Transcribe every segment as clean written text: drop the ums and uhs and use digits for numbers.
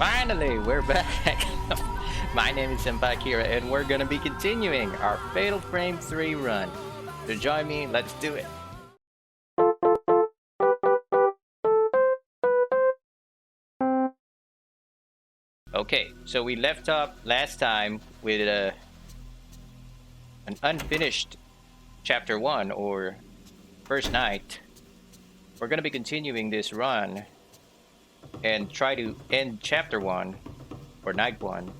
Finally, we're back. My name is Senpai Kira, and we're gonna be continuing our Fatal Frame 3 run. So join me, let's do it. Okay, so we left off last time with an unfinished Chapter 1, or First Night. We're gonna be continuing this run and try to end Chapter 1, or Night 1,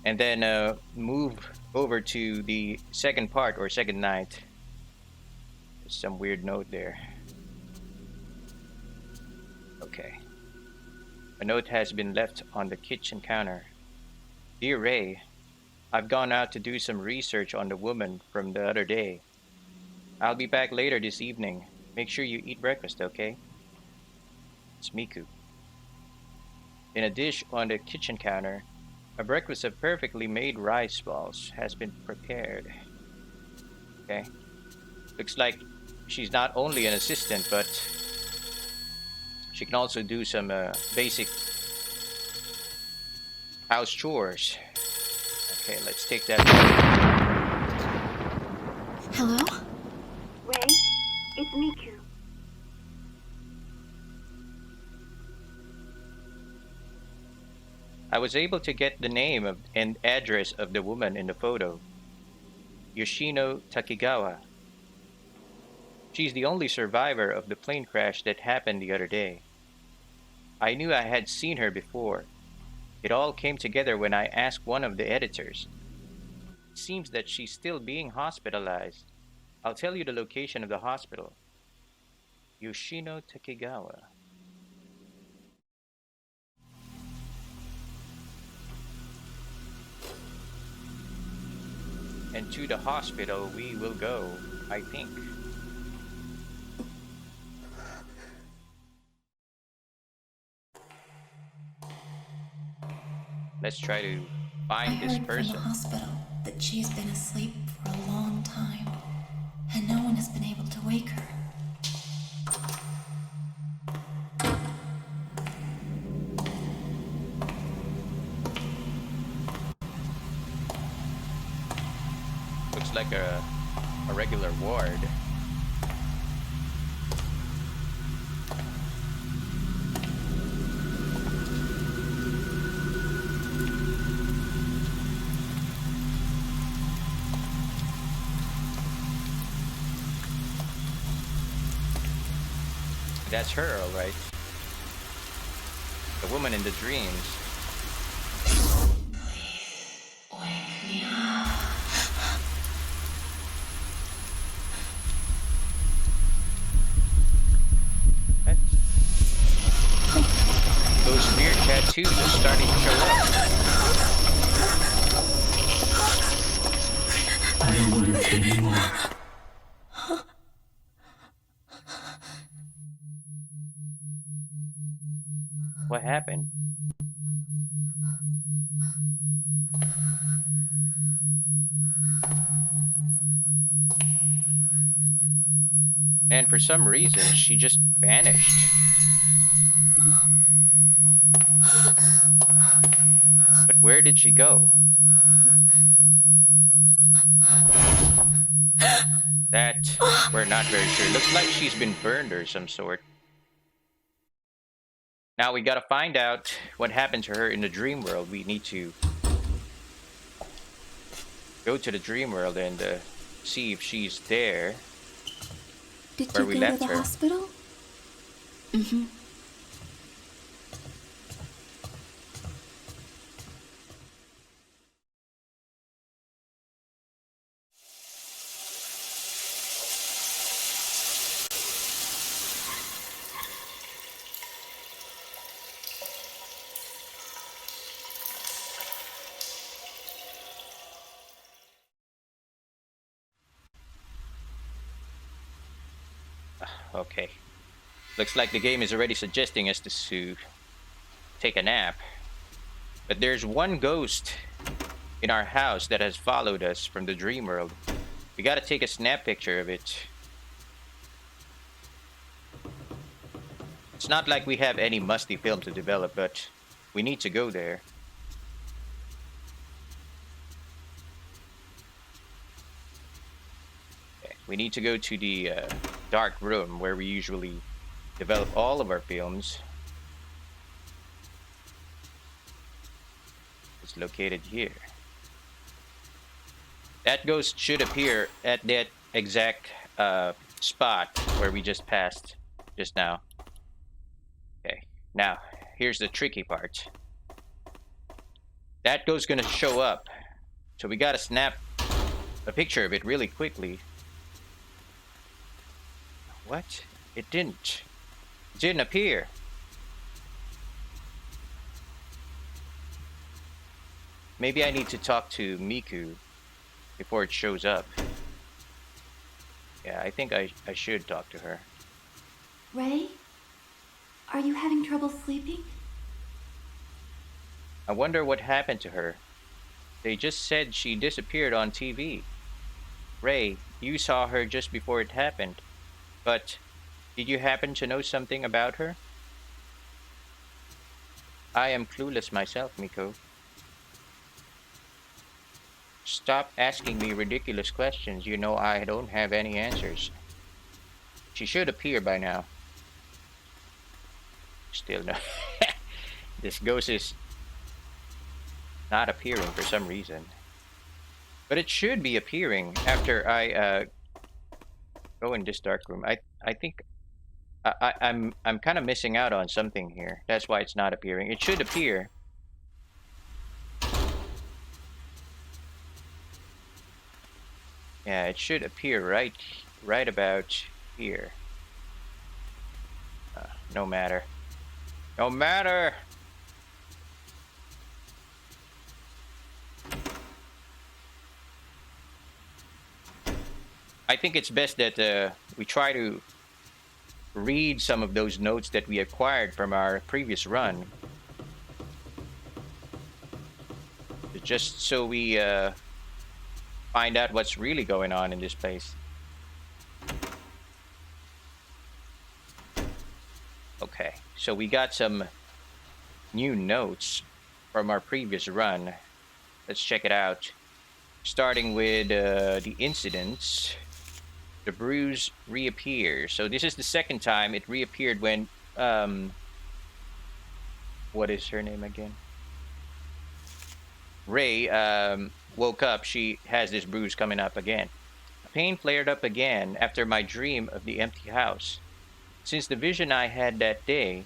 and then move over to the second part, or second night. There's some weird note there. Okay. A note has been left on the kitchen counter. Dear Ray, I've gone out to do some research on the woman from the other day. I'll be back later this evening. Make sure you eat breakfast, okay? It's Miku. In a dish on the kitchen counter, a breakfast of perfectly made rice balls has been prepared. Okay. Looks like she's not only an assistant, but she can also do some basic house chores. Okay, let's take that. Hello? Ray, it's Miku. I was able to get the name and address of the woman in the photo. Yoshino Takigawa. She's the only survivor of the plane crash that happened the other day. I knew I had seen her before. It all came together when I asked one of the editors. It seems that she's still being hospitalized. I'll tell you the location of the hospital. Yoshino Takigawa. And to the hospital we will go, I think. Let's try to find this person. I heard from the hospital that she's been asleep for a long time, and no one has been able to wake her. Looks like a regular ward. That's her, all right. The woman in the dreams. Wake me up. What? Those weird tattoos are starting to show up. I don't want to live anymore. What happened? And for some reason, she just vanished. But where did she go? That we're not very sure. Looks like she's been burned or some sort. Now we gotta find out what happened to her in the dream world. We need to go to the dream world and see if she's there. Did where you we go left to the her. hospital? Mm-hmm. Okay. Looks like the game is already suggesting us to take a nap. But there's one ghost in our house that has followed us from the dream world. We gotta take a snap picture of it. It's not like we have any musty film to develop, but We need to go there. Okay. We need to go to the dark room where we usually develop all of our films. It's located here. That ghost should appear at that exact spot where we just passed just now. Okay, now here's the tricky part. That ghost gonna show up, so we gotta snap a picture of it really quickly. What? It didn't. It didn't appear. Maybe I need to talk to Miku before it shows up. Yeah, I think I should talk to her. Ray? Are you having trouble sleeping? I wonder what happened to her. They just said she disappeared on TV. Ray, you saw her just before it happened. But did you happen to know something about her? I am clueless myself, Miko. Stop asking me ridiculous questions. You know I don't have any answers. She should appear by now. Still no. This ghost is not appearing for some reason. But it should be appearing after I go in this dark room. I think I'm kind of missing out on something here. That's why it's not appearing. It should appear. Yeah, it should appear right about here. No matter. No matter. I think it's best that we try to read some of those notes that we acquired from our previous run. Just so we find out what's really going on in this place. Okay, so we got some new notes from our previous run. Let's check it out. Starting with the incidents. The bruise reappears. So this is the second time it reappeared when what is her name again? Ray woke up. She has this bruise coming up again. Pain flared up again after my dream of the empty house. Since the vision I had that day,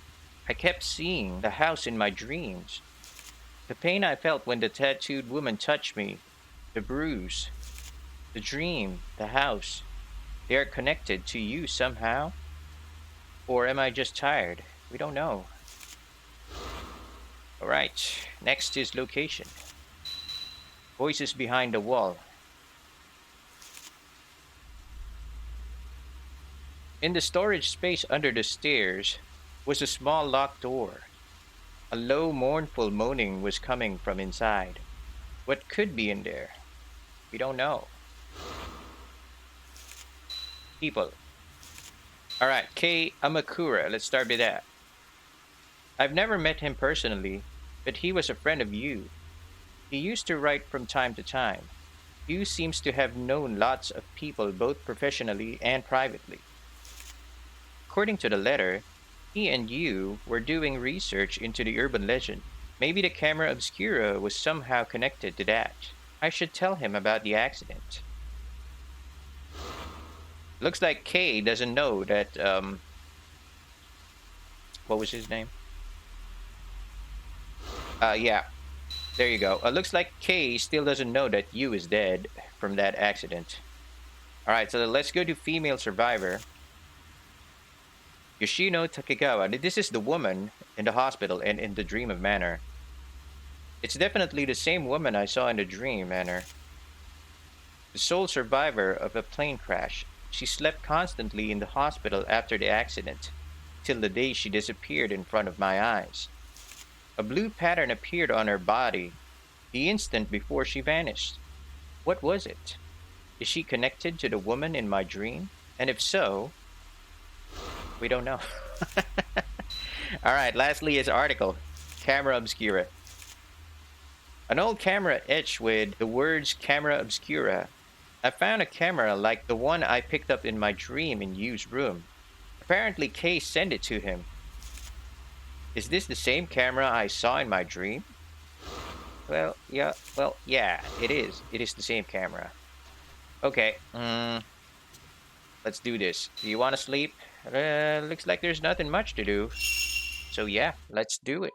I kept seeing the house in my dreams. The pain I felt when the tattooed woman touched me, the bruise, the dream, the house, they are connected to you somehow? Or am I just tired? We don't know. Alright, next is location. Voices behind the wall. In the storage space under the stairs was a small locked door. A low, mournful moaning was coming from inside. What could be in there? We don't know. People. Alright, Kei Amakura. Let's start with that. I've never met him personally, but he was a friend of you. He used to write from time to time. You seems to have known lots of people both professionally and privately. According to the letter, he and you were doing research into the urban legend. Maybe the camera obscura was somehow connected to that. I should tell him about the accident. Looks like Kay doesn't know that, what was his name? Yeah. There you go. Looks like Kay still doesn't know that Yu is dead from that accident. Alright, so let's go to female survivor. Yoshino Takigawa. This is the woman in the hospital and in the dream of Manor. It's definitely the same woman I saw in the dream, Manor. The sole survivor of a plane crash. She slept constantly in the hospital after the accident, till the day she disappeared in front of my eyes. A blue pattern appeared on her body the instant before she vanished. What was it? Is she connected to the woman in my dream? And if so, we don't know. Alright, lastly is article. Camera obscura. An old camera etched with the words camera obscura. I found a camera like the one I picked up in my dream in Yu's room. Apparently, Kay sent it to him. Is this the same camera I saw in my dream? Well, yeah, it is. It is the same camera. Okay, let's do this. Do you want to sleep? Looks like there's nothing much to do. So yeah, let's do it.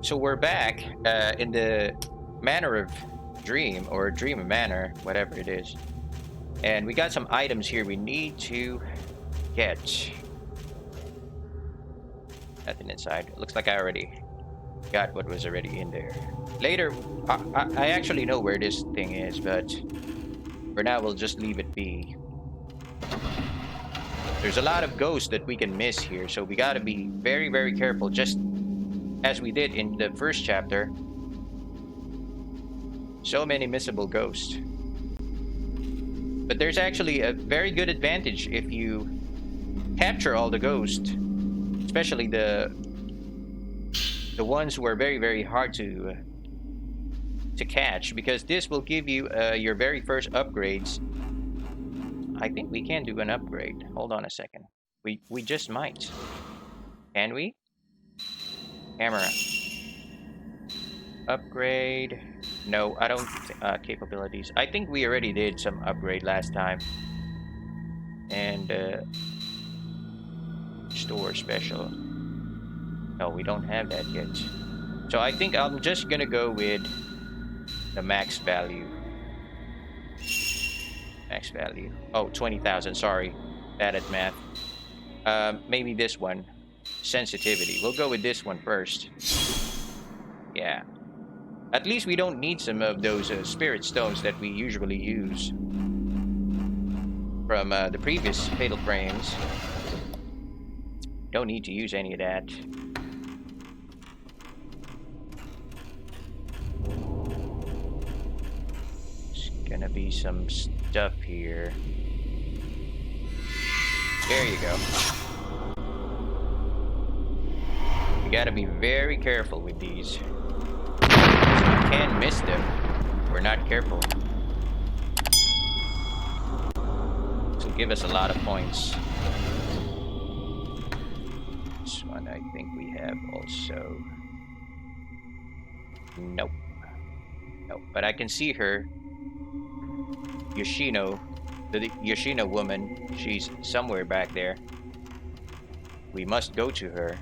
So we're back in the Manor of Dream, or Dream of Manor, whatever it is. And we got some items here we need to get. Nothing inside. It looks like I already got what was already in there. Later, I actually know where this thing is, but for now we'll just leave it be. There's a lot of ghosts that we can miss here, so we gotta be very, very careful, just as we did in the first chapter. So many missable ghosts. But there's actually a very good advantage if you capture all the ghosts, especially the ones who are very, very hard to catch, because this will give you your very first upgrades. I think we can do an upgrade. Hold on a second. We just might. Can we? Camera. Upgrade. No, I don't. Capabilities. I think we already did some upgrade last time. And store special. No, we don't have that yet. So I think I'm just gonna go with the max value. Max value. Oh, 20,000. Sorry. Bad at math. Maybe this one. Sensitivity. We'll go with this one first. Yeah. At least we don't need some of those spirit stones that we usually use from the previous Fatal Frames. Don't need to use any of that. There's gonna be some stuff here. There you go. We gotta be very careful with these. We can miss them if we're not careful. This will give us a lot of points. This one I think we have also. Nope. Nope. But I can see her. Yoshino. The Yoshino woman. She's somewhere back there. We must go to her.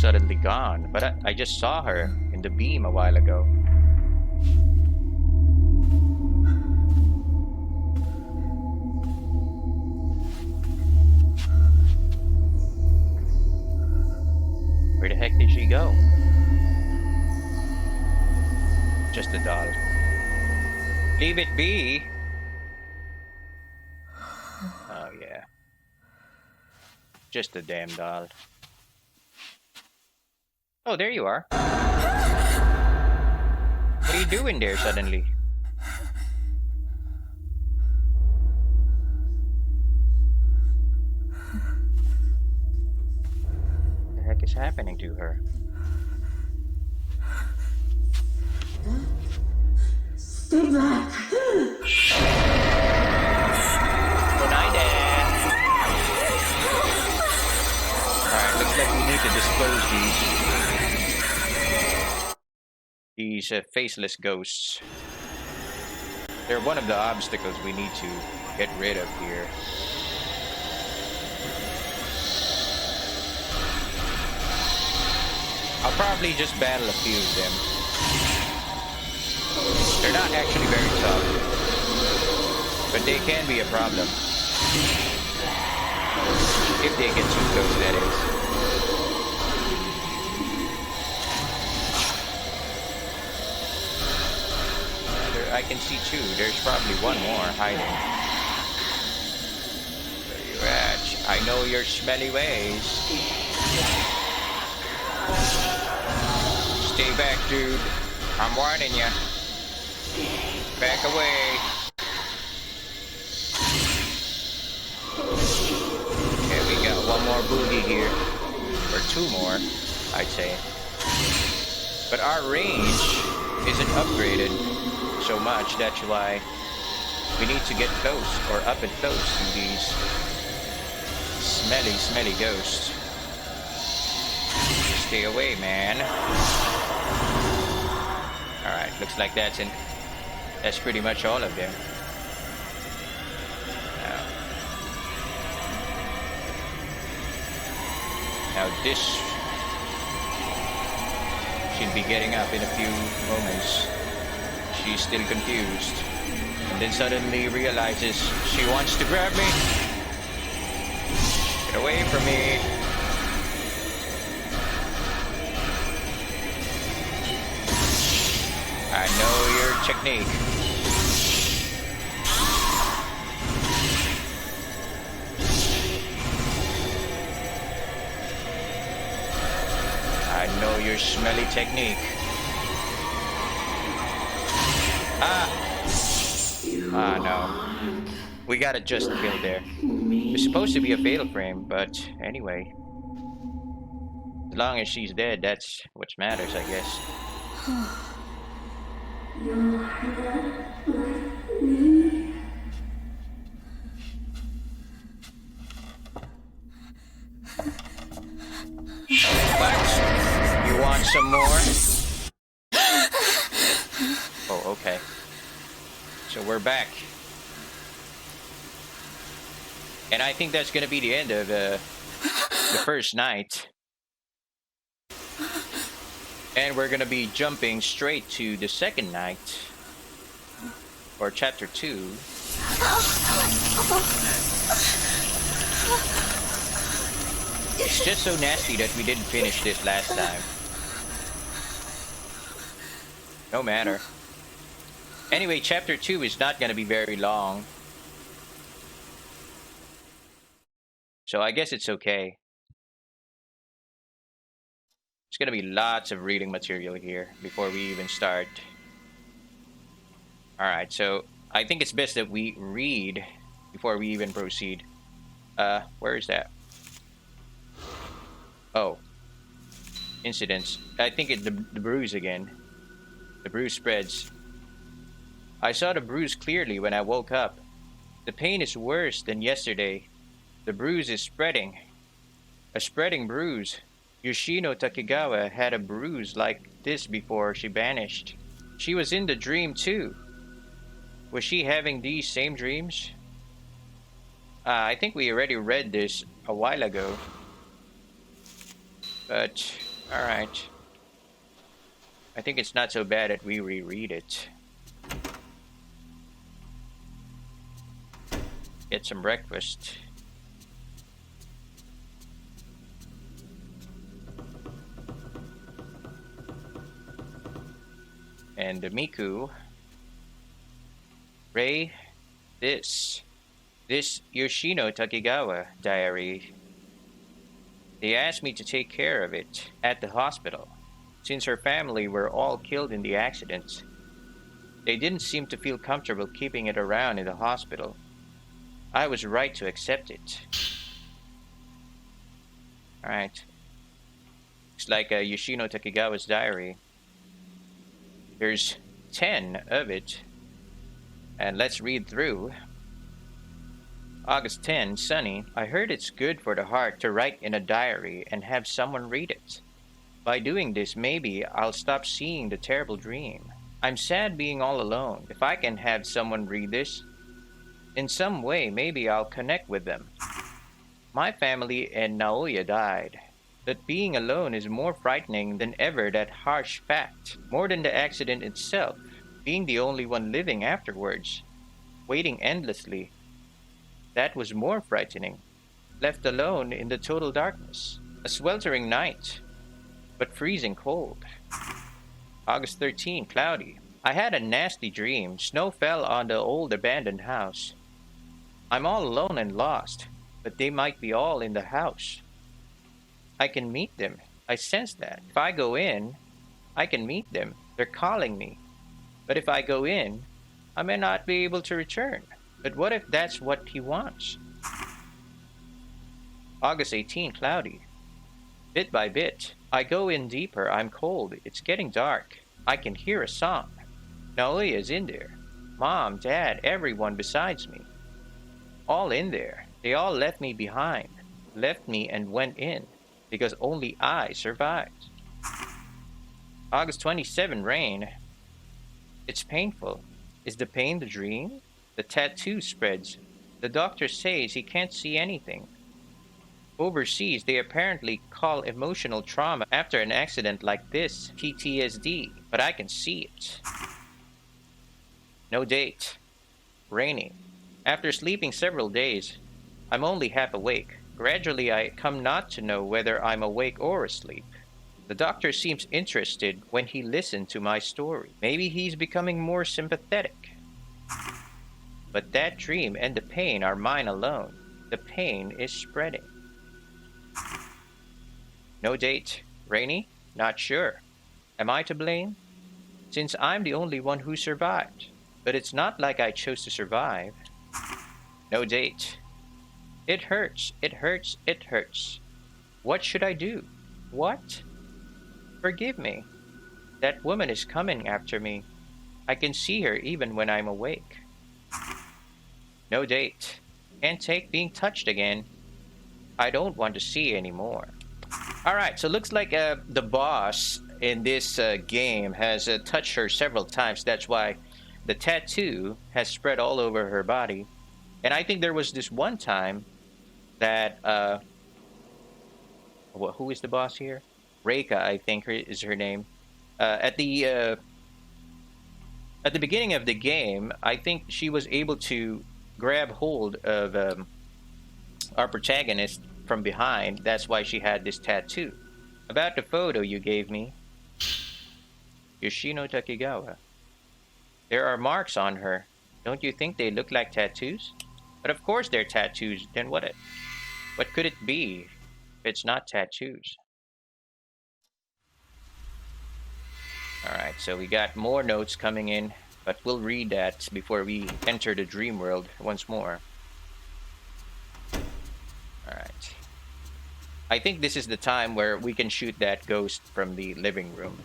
Suddenly gone, but I just saw her in the beam a while ago. Where the heck did she go? Just a doll. Leave it be. Oh yeah. Just a damn doll. Oh, there you are. What are you doing there suddenly? What the heck is happening to her? Stay back. Good night, Dad. Alright, looks like we need to dispose these faceless ghosts. They're one of the obstacles we need to get rid of here. I'll probably just battle a few of them. They're not actually very tough, but they can be a problem. If they get too close, that is. I can see two. There's probably one more hiding. Where you at? I know your smelly ways. Stay back, dude. I'm warning you. Back away. Okay, we got one more boogie here. Or two more, I'd say. But our range isn't upgraded so much. That's why we need to get close, or up and close to these smelly ghosts. Stay away, man. Alright, looks like that's pretty much all of them. Now this should be getting up in a few moments. She's still confused. And then suddenly realizes she wants to grab me. Get away from me. I know your technique. I know your smelly technique. No. We got to just build there. It's supposed to be a fatal frame, but anyway. As long as she's dead, that's what matters, I guess. What? You want some more? Oh, okay. So we're back. And I think that's going to be the end of the first night. And we're going to be jumping straight to the second night. Or chapter 2. It's just so nasty that we didn't finish this last time. No matter. Anyway, chapter 2 is not going to be very long. So I guess it's okay. There's going to be lots of reading material here before we even start. Alright, so I think it's best that we read before we even proceed. Where is that? Oh. Incidents. I think it's the bruise again. The bruise spreads. I saw the bruise clearly when I woke up. The pain is worse than yesterday. The bruise is spreading. A spreading bruise. Yoshino Takigawa had a bruise like this before she vanished. She was in the dream too. Was she having these same dreams? I think we already read this a while ago. But, alright. I think it's not so bad that we reread it. Get some breakfast. And Miku. Ray, this Yoshino Takigawa diary. They asked me to take care of it at the hospital, since her family were all killed in the accident. They didn't seem to feel comfortable keeping it around in the hospital. I was right to accept it. Alright. Looks like Yoshino Takigawa's diary. There's 10 of it. And let's read through. August 10, sunny. I heard it's good for the heart to write in a diary and have someone read it. By doing this, maybe I'll stop seeing the terrible dream. I'm sad being all alone. If I can have someone read this, in some way, maybe I'll connect with them. My family and Naoya died. That being alone is more frightening than ever, that harsh fact. More than the accident itself. being the only one living afterwards, waiting endlessly. That was more frightening. Left alone in the total darkness. A sweltering night, but freezing cold. August 13, cloudy. I had a nasty dream. Snow fell on the old abandoned house. I'm all alone and lost, but they might be all in the house. I can meet them. I sense that. If I go in, I can meet them. They're calling me. But if I go in, I may not be able to return. But what if that's what he wants? August 18, cloudy. Bit by bit, I go in deeper. I'm cold. It's getting dark. I can hear a song. Naoya's in there. Mom, Dad, everyone besides me. All in there. They all left me behind. Left me and went in. Because only I survived. August 27, rain. It's painful. Is the pain the dream? The tattoo spreads. The doctor says he can't see anything. Overseas, they apparently call emotional trauma after an accident like this PTSD, but I can see it. No date. Raining. After sleeping several days, I'm only half awake. Gradually, I come not to know whether I'm awake or asleep. The doctor seems interested when he listened to my story. Maybe he's becoming more sympathetic. But that dream and the pain are mine alone. The pain is spreading. No date. Rainy? Not sure. Am I to blame? Since I'm the only one who survived. But it's not like I chose to survive. No date. It hurts. It hurts. It hurts. What should I do? What? Forgive me. That woman is coming after me. I can see her even when I'm awake. No date. Can't take being touched again. I don't want to see anymore. Alright, so looks like the boss in this game has touched her several times. That's why the tattoo has spread all over her body. And I think there was this one time that... who is the boss here? Reika, I think is her name. At the beginning of the game, I think she was able to grab hold of our protagonist from behind. That's why she had this tattoo. About the photo you gave me, Yoshino Takigawa. There are marks on her. Don't you think they look like tattoos? But of course they're tattoos. Then what could it be if it's not tattoos? Alright, so we got more notes coming in, but we'll read that before we enter the dream world once more. Alright. I think this is the time where we can shoot that ghost from the living room.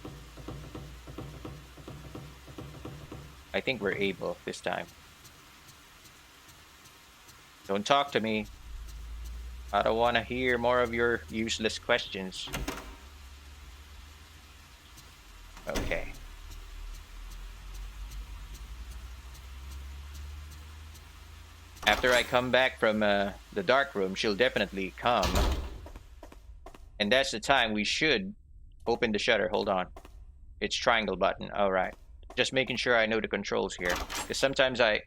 I think we're able this time. Don't talk to me. I don't want to hear more of your useless questions. Okay. After I come back from the dark room, she'll definitely come. And that's the time we should open the shutter. Hold on. It's triangle button. Alright. Just making sure I know the controls here. Because sometimes I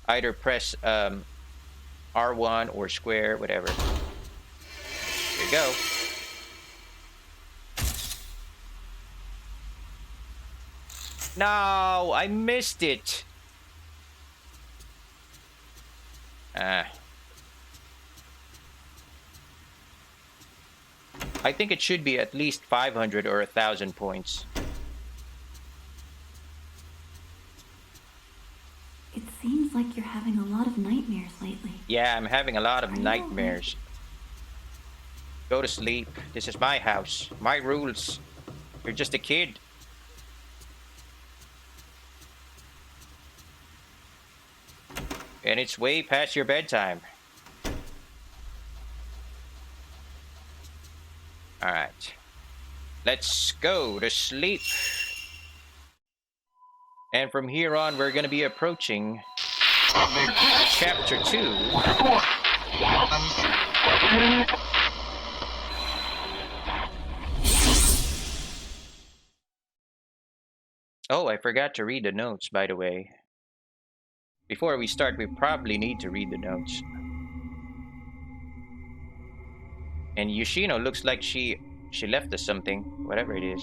either press R1 or square, whatever. Here you go. No, I missed it. I think it should be at least 500 or 1,000 points. It seems like you're having a lot of nightmares lately. Yeah, I'm having a lot of nightmares. Go to sleep. This is my house. My rules. You're just a kid. And it's way past your bedtime. Alright. Let's go to sleep. And from here on, we're gonna be approaching Chapter 2. Oh, I forgot to read the notes, by the way. Before we start, we probably need to read the notes. And Yoshino looks like she left us something, whatever it is.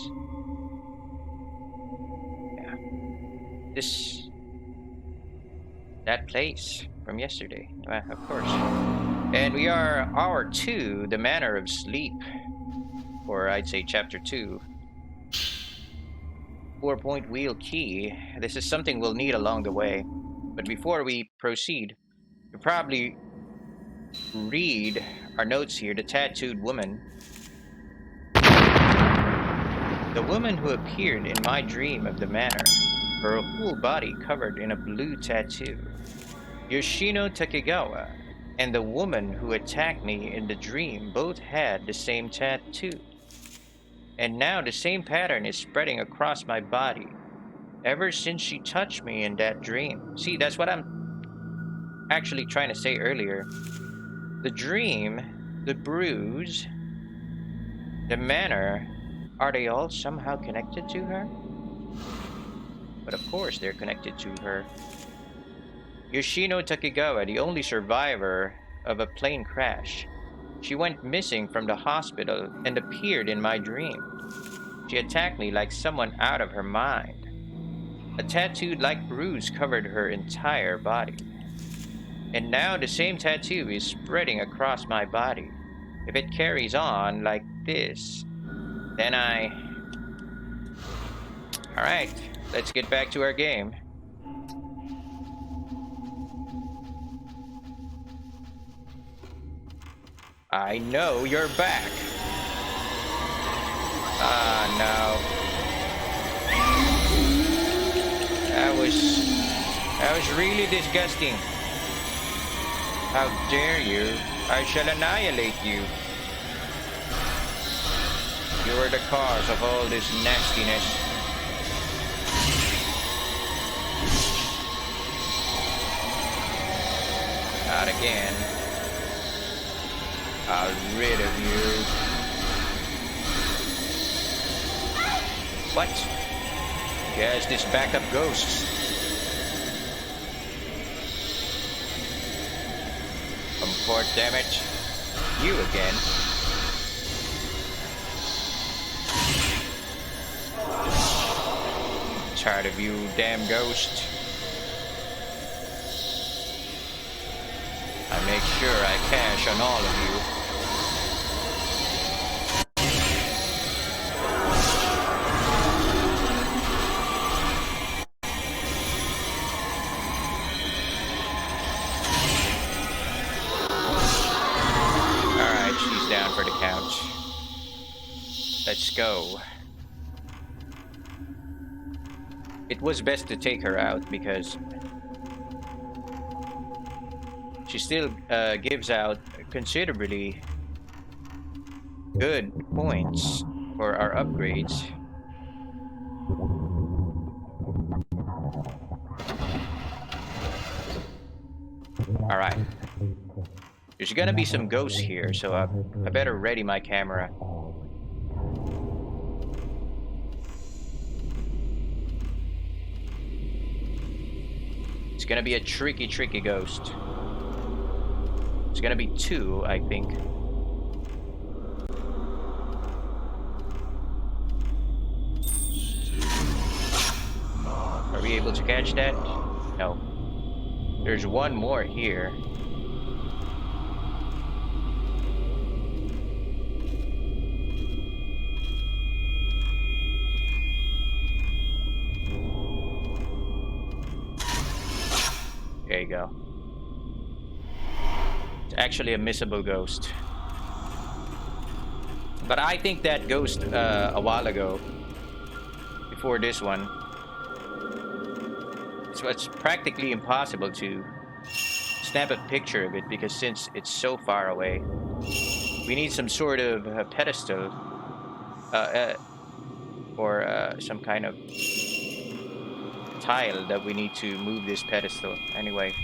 Yeah. That place from yesterday. Of course. And we are hour 2, the Manor of Sleep. Or I'd say chapter 2. 4-point wheel key. This is something we'll need along the way. But before we proceed, you'll probably read our notes here. The tattooed woman. The woman who appeared in my dream of the manor. Her whole body covered in a blue tattoo. Yoshino Takigawa and the woman who attacked me in the dream both had the same tattoo. And now the same pattern is spreading across my body ever since she touched me in that dream. See, that's what I'm actually trying to say earlier. The dream, the bruise, the manor, are they all somehow connected to her? But of course they're connected to her. Yoshino Takigawa, the only survivor of a plane crash. She went missing from the hospital and appeared in my dream. She attacked me like someone out of her mind. A tattooed-like bruise covered her entire body. And now the same tattoo is spreading across my body. If it carries on like this, then Alright, let's get back to our game. I know you're back. Ah, no. That was really disgusting. How dare you? I shall annihilate you. You are the cause of all this nastiness. Not again. I'll rid of you. What? Yes, this backup ghosts. Comport, damn it. You again. Tired of you, damn ghost. I make sure I cash on all of you. Alright, she's down for the count. Let's go. It was best to take her out because she still gives out considerably good points for our upgrades. Alright. There's gonna be some ghosts here, so I better ready my camera. It's gonna be a tricky ghost. It's gonna be 2, I think. Are we able to catch that? No. There's one more here. There you go. It's actually a missable ghost. But I think that ghost a while ago, before this one, so it's practically impossible to snap a picture of it because since it's so far away, we need some sort of pedestal or some kind of tile that we need to move this pedestal. Anyway,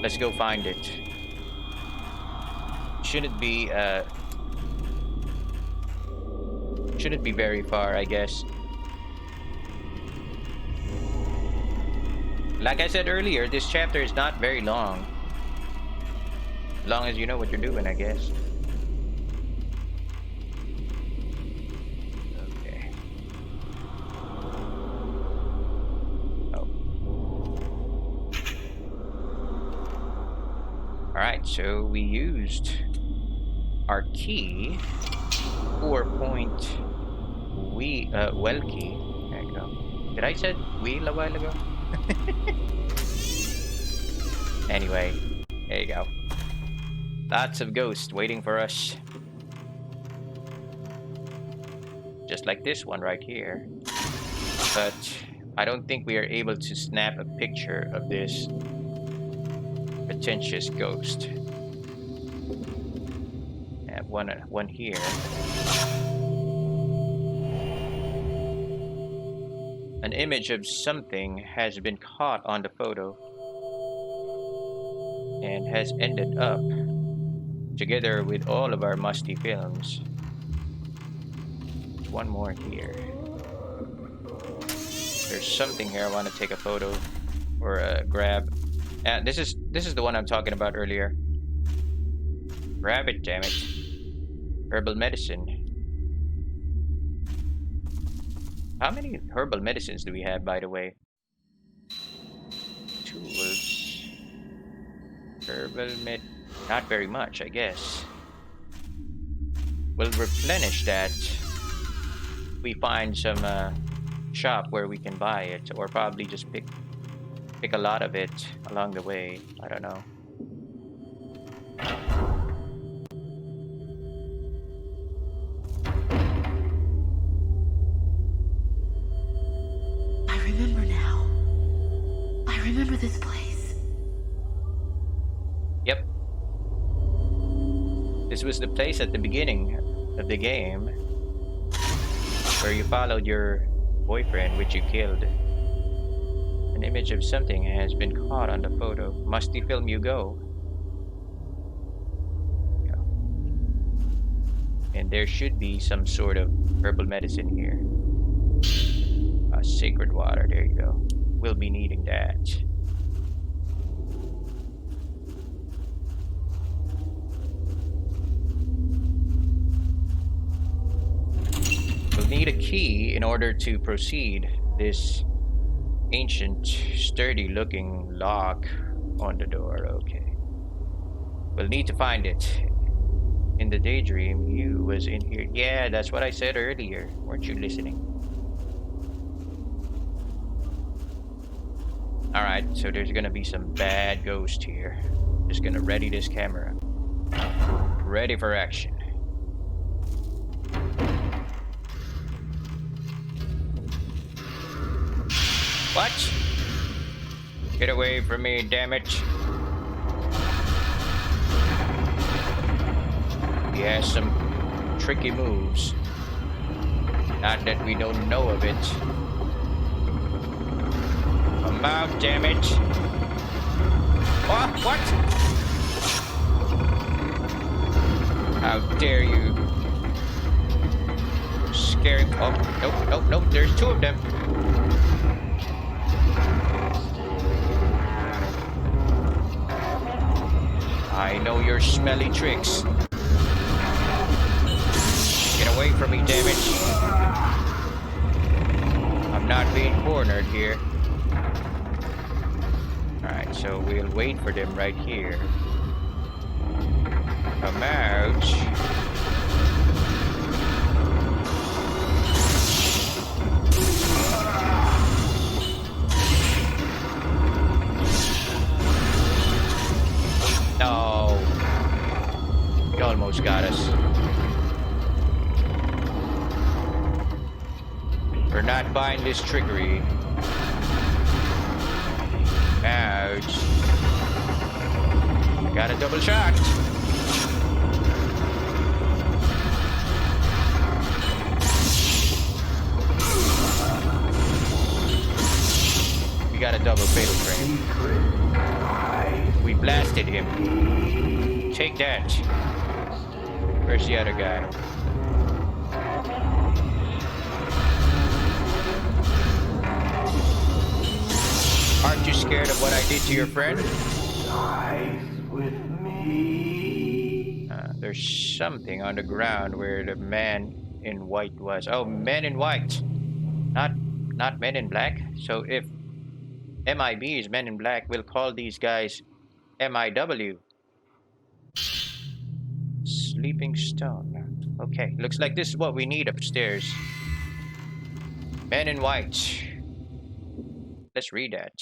let's go find it. Shouldn't be very far, I guess. Like I said earlier, this chapter is not very long. As long as you know what you're doing, I guess. Okay. Oh. Alright, so we used our key. 4-point well key. There you go. Did I said wheel a while ago? Anyway, there you go. Lots of ghosts waiting for us. Just like this one right here. But I don't think we are able to snap a picture of this pretentious ghost. I have one here. An image of something has been caught on the photo and has ended up together with all of our musty films. One more here. There's something here I want to take a photo or grab. This is the one I'm talking about earlier. Grab it, damn it. Herbal medicine. How many herbal medicines do we have, by the way? Tools. Herbal med... Not very much, I guess. We'll replenish that. We find some shop where we can buy it, or probably just pick a lot of it along the way. I don't know. I remember now. I remember this place. Yep. This was the place at the beginning of the game where you followed your boyfriend, which you killed. An image of something has been caught on the photo. Musty film you go. Yeah. And there should be some sort of herbal medicine here. Sacred water, there you go. We'll be needing that. We'll need a key in order to proceed this ancient, sturdy-looking lock on the door. Okay. We'll need to find it. In the daydream, you was in here. Yeah, that's what I said earlier. Weren't you listening? Alright, so there's gonna be some bad ghost here. Just gonna ready this camera. Ready for action. What? Get away from me, damn it. He has some tricky moves. Not that we don't know of it. Come out, damn it. What? How dare you? Scaring. Oh, nope. There's two of them. I know your smelly tricks. Get away from me, damn it. I'm not being cornered here. Alright, so we'll wait for them right here. Come out. No. You almost got us. We're not buying this trickery. Ouch. Got a double shot. We got a double fatal frame. We blasted him. Take that. Where's the other guy? Aren't you scared of what I did to your friend? Dies with me. There's something on the ground where the man in white was. Oh, men in white. Not men in black. So if MIB is men in black, we'll call these guys MIW. Sleeping stone. Okay, looks like this is what we need upstairs. Men in white. Let's read that.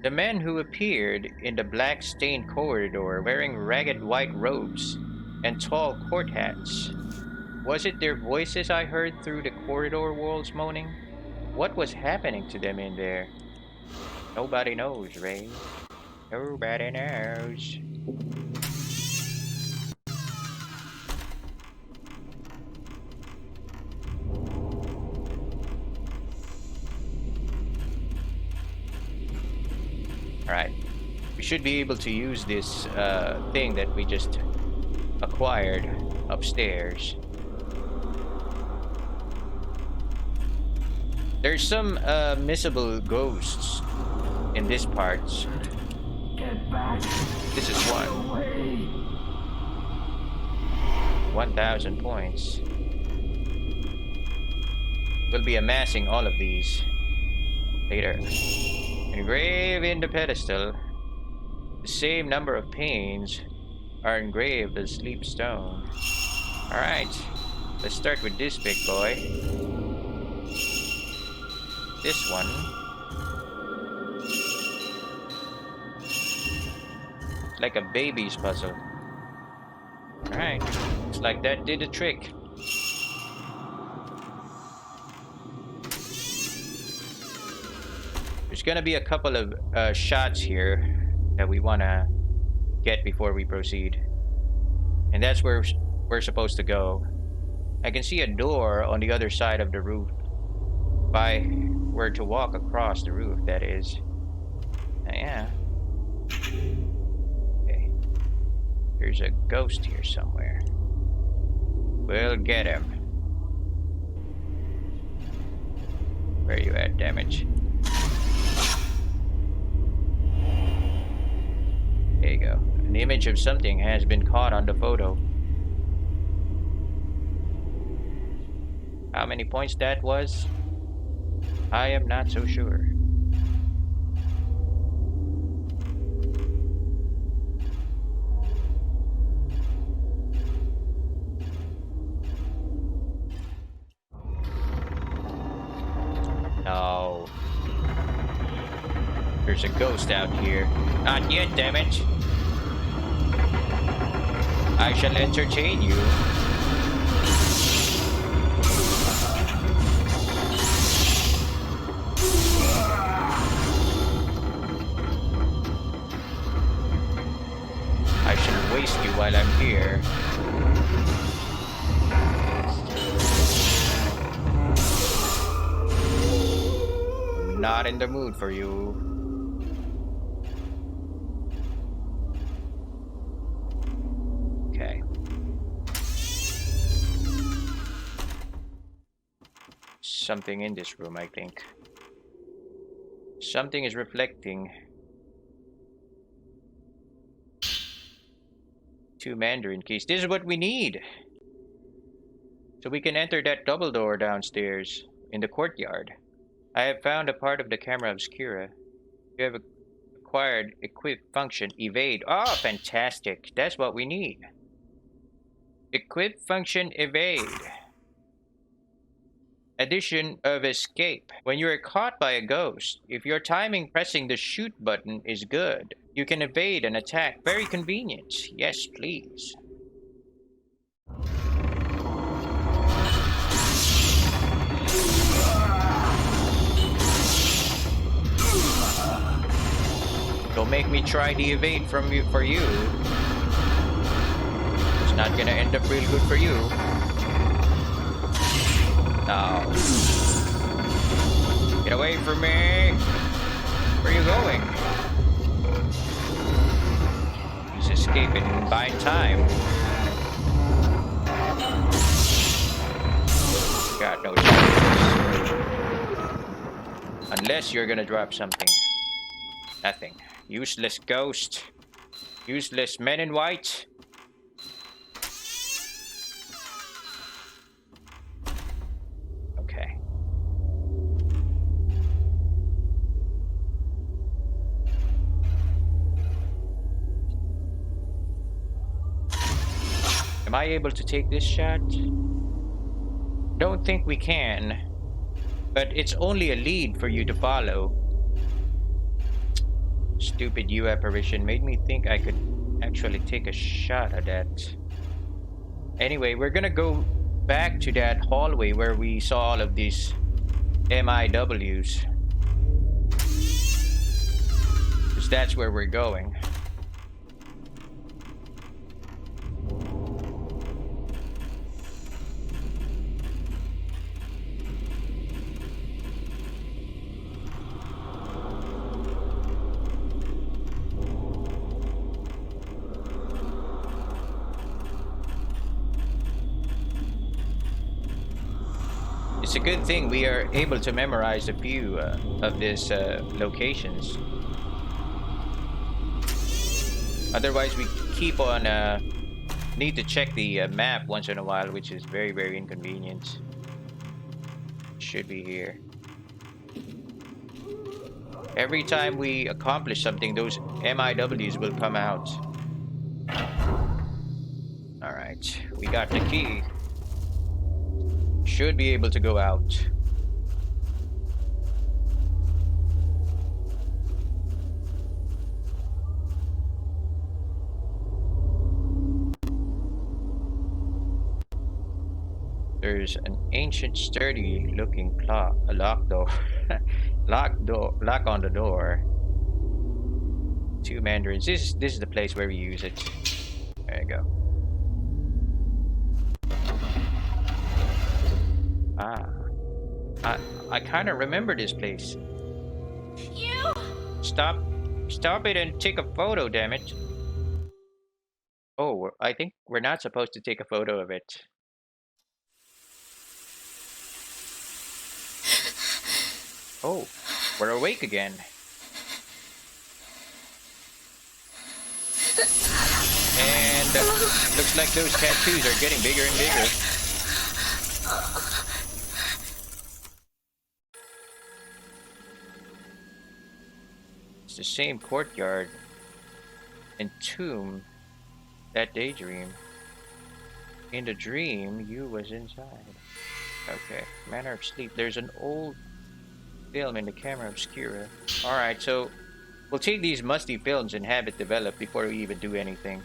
The men who appeared in the black stained corridor wearing ragged white robes and tall court hats. Was it their voices I heard through the corridor walls moaning? What was happening to them in there? Nobody knows, Ray. Nobody knows. Alright. We should be able to use this thing that we just acquired upstairs. There's some missable ghosts in this part. Get back. This is one. Away. 1,000 points. We'll be amassing all of these later. Engraved in the pedestal, the same number of panes are engraved as sleep stone. Alright, let's start with this big boy. This one. It's like a baby's puzzle. Alright, looks like that did the trick. There's gonna be a couple of shots here that we wanna get before we proceed. And that's where we're supposed to go. I can see a door on the other side of the roof. If I were to walk across the roof, that is. Yeah. Okay. There's a ghost here somewhere. We'll get him. Where are you at, damage? There you go. An image of something has been caught on the photo. How many points that was? I am not so sure. No. There's a ghost out here. Not yet, damn it. I shall entertain you. I shall waste you while I'm here. Not in the mood for you. Okay. Something in this room, I think. Something is reflecting. 2 Mandarin keys. This is what we need. So we can enter that double door downstairs in the courtyard. I have found a part of the camera obscura. You have acquired equip function evade. Oh, fantastic. That's what we need. Equip function evade. Addition of escape. When you are caught by a ghost, if your timing pressing the shoot button is good, you can evade an attack. Very convenient. Yes, please. Don't make me try the evade for you. It's not gonna end up real good for you. No. Get away from me! Where are you going? He's escaping in buying time. God knows. Unless you're gonna drop something. Nothing. Useless ghost. Useless men in white. Okay. Am I able to take this shot? Don't think we can. But it's only a lead for you to follow. Stupid U apparition made me think I could actually take a shot at that. Anyway, we're gonna go back to that hallway where we saw all of these MIWs. Because that's where we're going. It's a good thing we are able to memorize a few of these locations. Otherwise, we keep on need to check the map once in a while, which is very, very inconvenient. Should be here. Every time we accomplish something, those MIWs will come out. Alright, we got the key. Should be able to go out. There's an ancient, sturdy-looking clock, a lock door, lock on the door. 2 mandarins. This is the place where we use it. There you go. Ah, I kind of remember this place. You! Stop it and take a photo, damn it. Oh, I think we're not supposed to take a photo of it. Oh, we're awake again. And looks like those tattoos are getting bigger and bigger. It's the same courtyard and tomb that daydream. In the dream, you was inside. Okay, manner of sleep. There's an old film in the camera obscura. Alright, so we'll take these musty films and have it developed before we even do anything.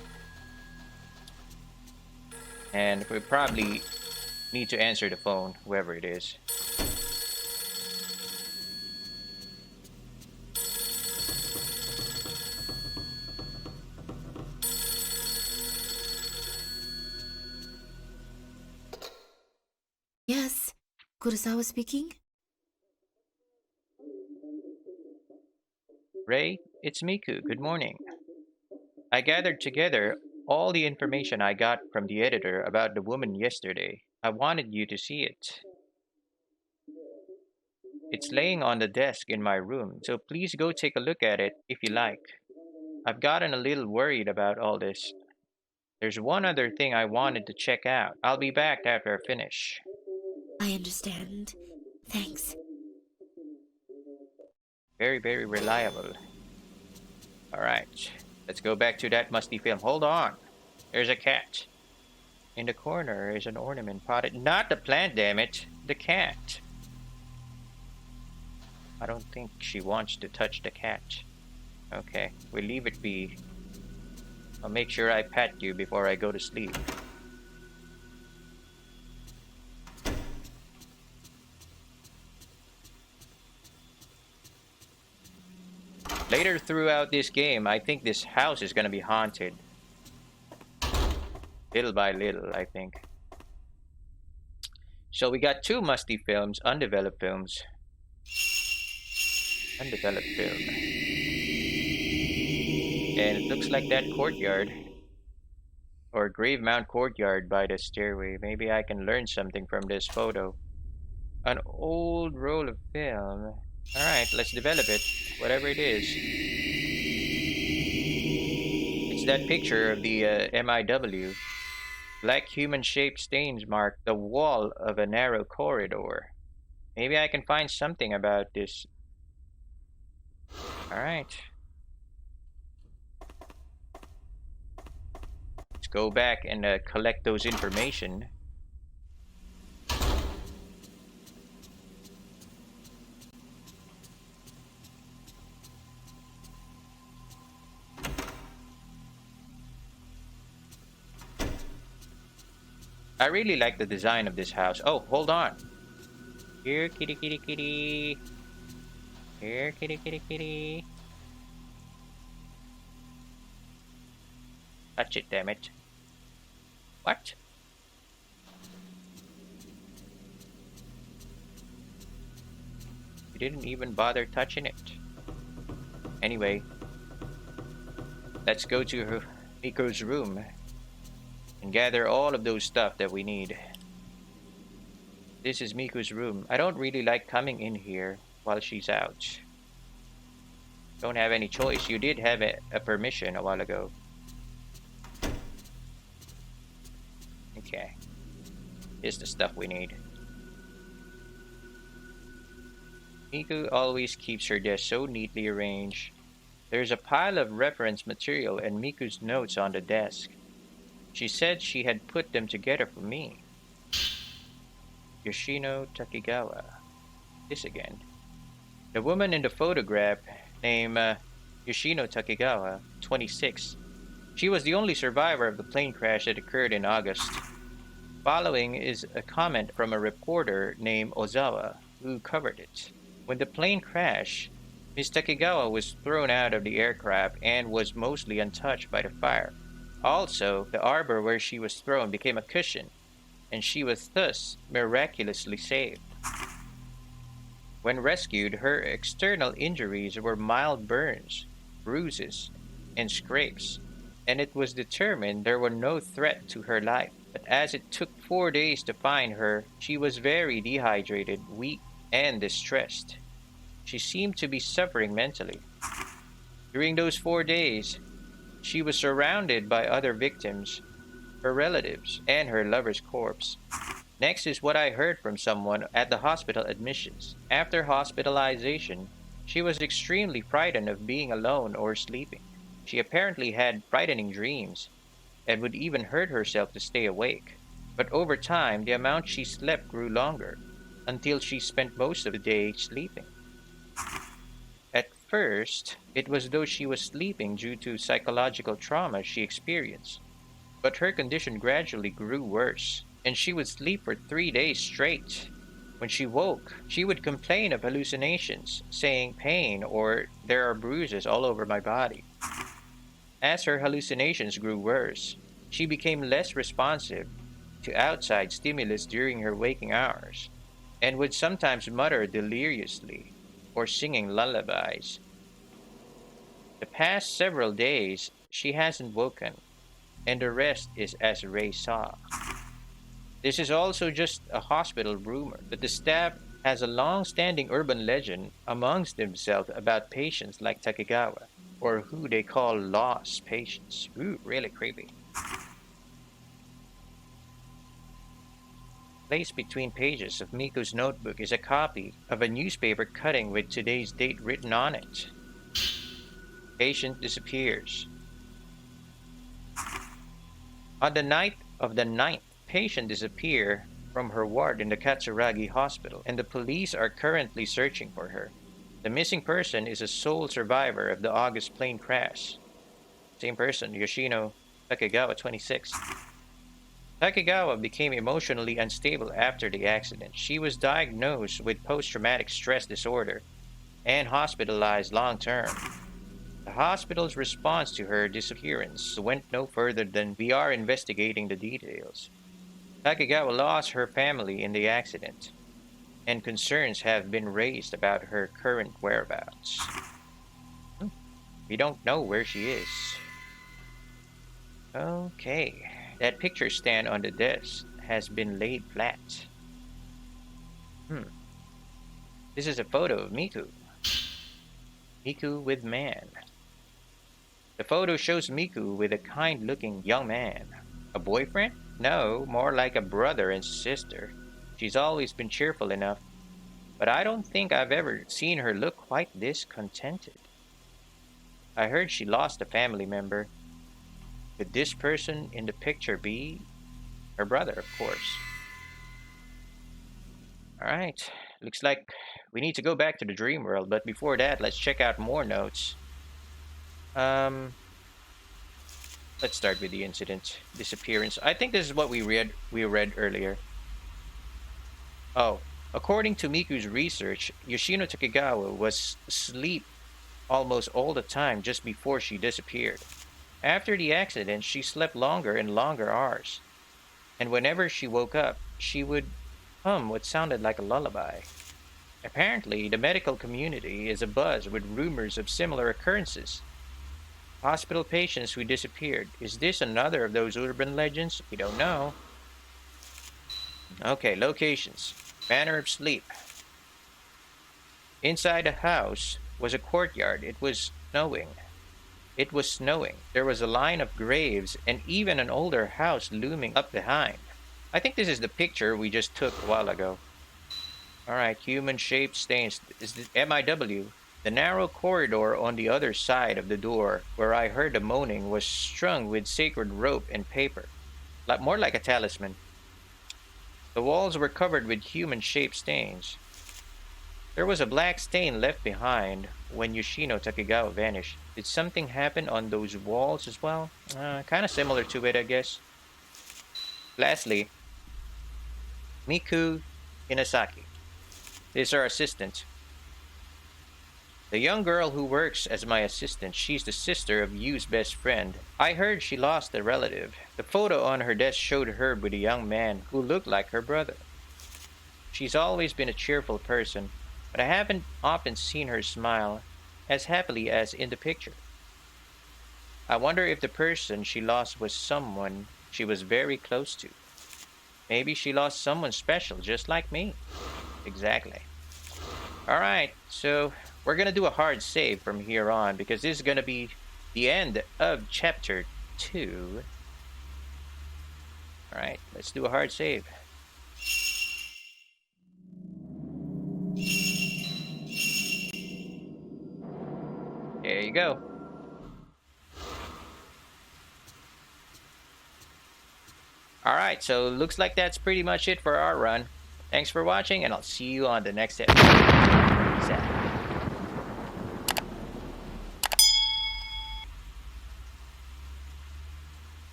And we probably need to answer the phone, whoever it is. Yes, Kurosawa speaking? Ray, it's Miku. Good morning. I gathered together all the information I got from the editor about the woman yesterday. I wanted you to see it. It's laying on the desk in my room, so please go take a look at it if you like. I've gotten a little worried about all this. There's one other thing I wanted to check out. I'll be back after I finish. I understand. Thanks. Very, very reliable. Alright, let's go back to that musty film. Hold on. There's a cat. In the corner is an ornament potted. Not the plant, damn it. The cat. I don't think she wants to touch the cat. Okay, we leave it be. I'll make sure I pat you before I go to sleep. Later throughout this game, I think this house is gonna be haunted. Little by little, I think. So we got 2 musty films, undeveloped films. Undeveloped film. And it looks like that courtyard. Or Grave Mount courtyard by the stairway. Maybe I can learn something from this photo. An old roll of film. Alright, let's develop it. Whatever it is. It's that picture of the MIW. Black human-shaped stains mark the wall of a narrow corridor. Maybe I can find something about this. Alright. Let's go back and collect those information. I really like the design of this house. Oh, hold on. Here, kitty, kitty, kitty. Here, kitty, kitty, kitty. Touch it, damn it. What? You didn't even bother touching it. Anyway, let's go to Miko's room and gather all of those stuff that we need. This is Miku's room. I don't really like coming in here while she's out. Don't have any choice. You did have a permission a while ago. Okay. Here's the stuff we need. Miku always keeps her desk so neatly arranged. There's a pile of reference material and Miku's notes on the desk. She said she had put them together for me. Yoshino Takigawa. This again. The woman in the photograph, named Yoshino Takigawa, 26. She was the only survivor of the plane crash that occurred in August. Following is a comment from a reporter named Ozawa, who covered it. When the plane crashed, Ms. Takigawa was thrown out of the aircraft and was mostly untouched by the fire. Also, the arbor where she was thrown became a cushion, and she was thus miraculously saved. When rescued, her external injuries were mild burns, bruises, and scrapes, and it was determined there were no threat to her life. But as it took 4 days to find her, she was very dehydrated, weak, and distressed. She seemed to be suffering mentally. During those 4 days, she was surrounded by other victims, her relatives, and her lover's corpse. Next is what I heard from someone at the hospital admissions. After hospitalization, she was extremely frightened of being alone or sleeping. She apparently had frightening dreams and would even hurt herself to stay awake. But over time, the amount she slept grew longer, until she spent most of the day sleeping. At first, it was as though she was sleeping due to psychological trauma she experienced. But her condition gradually grew worse, and she would sleep for 3 days straight. When she woke, she would complain of hallucinations, saying pain or there are bruises all over my body. As her hallucinations grew worse, she became less responsive to outside stimulus during her waking hours, and would sometimes mutter deliriously or singing lullabies. The past several days, she hasn't woken, and the rest is as Ray saw. This is also just a hospital rumor, but the staff has a long-standing urban legend amongst themselves about patients like Takigawa, or who they call lost patients. Ooh, really creepy. Placed between pages of Miku's notebook is a copy of a newspaper cutting with today's date written on it. Patient disappears. On the night of the 9th, patient disappeared from her ward in the Katsuragi hospital, and the police are currently searching for her. The missing person is a sole survivor of the August plane crash. Same person, Yoshino Takigawa, 26. Takigawa became emotionally unstable after the accident. She was diagnosed with post-traumatic stress disorder and hospitalized long-term. The hospital's response to her disappearance went no further than "We are investigating the details." Takigawa lost her family in the accident, and concerns have been raised about her current whereabouts. We don't know where she is. Okay. That picture stand on the desk has been laid flat. This is a photo of Miku. Miku with man. The photo shows Miku with a kind-looking young man. A boyfriend? No, more like a brother and sister. She's always been cheerful enough, but I don't think I've ever seen her look quite this contented. I heard she lost a family member. Could this person in the picture be her brother, of course? Alright, looks like we need to go back to the dream world, but before that, let's check out more notes. Let's start with the incident. Disappearance. I think this is what we read earlier. Oh, according to Miku's research, Yoshino Takigawa was asleep almost all the time just before she disappeared. After the accident, she slept longer and longer hours. And whenever she woke up, she would hum what sounded like a lullaby. Apparently, the medical community is abuzz with rumors of similar occurrences. Hospital patients who disappeared. Is this another of those urban legends? We don't know. Okay, locations. Manner of sleep. Inside the house was a courtyard. It was snowing. There was a line of graves and even an older house looming up behind. I think this is the picture we just took a while ago. Alright, human-shaped stains. Is the MIW. The narrow corridor on the other side of the door, where I heard the moaning, was strung with sacred rope and paper. More like a talisman. The walls were covered with human-shaped stains. There was a black stain left behind when Yoshino Takigawa vanished. Did something happen on those walls as well? Kind of similar to it, I guess. Lastly, Miku Inasaki. This is our assistant. The young girl who works as my assistant, she's the sister of Yu's best friend. I heard she lost a relative. The photo on her desk showed her with a young man who looked like her brother. She's always been a cheerful person, but I haven't often seen her smile as happily as in the picture. I wonder if the person she lost was someone she was very close to. Maybe she lost someone special, just like me. Exactly. Alright, so we're gonna do a hard save from here on because this is gonna be the end of chapter 2. Alright, let's do a hard save. There you go. Alright, so looks like that's pretty much it for our run. Thanks for watching, and I'll see you on the next episode. Peace out.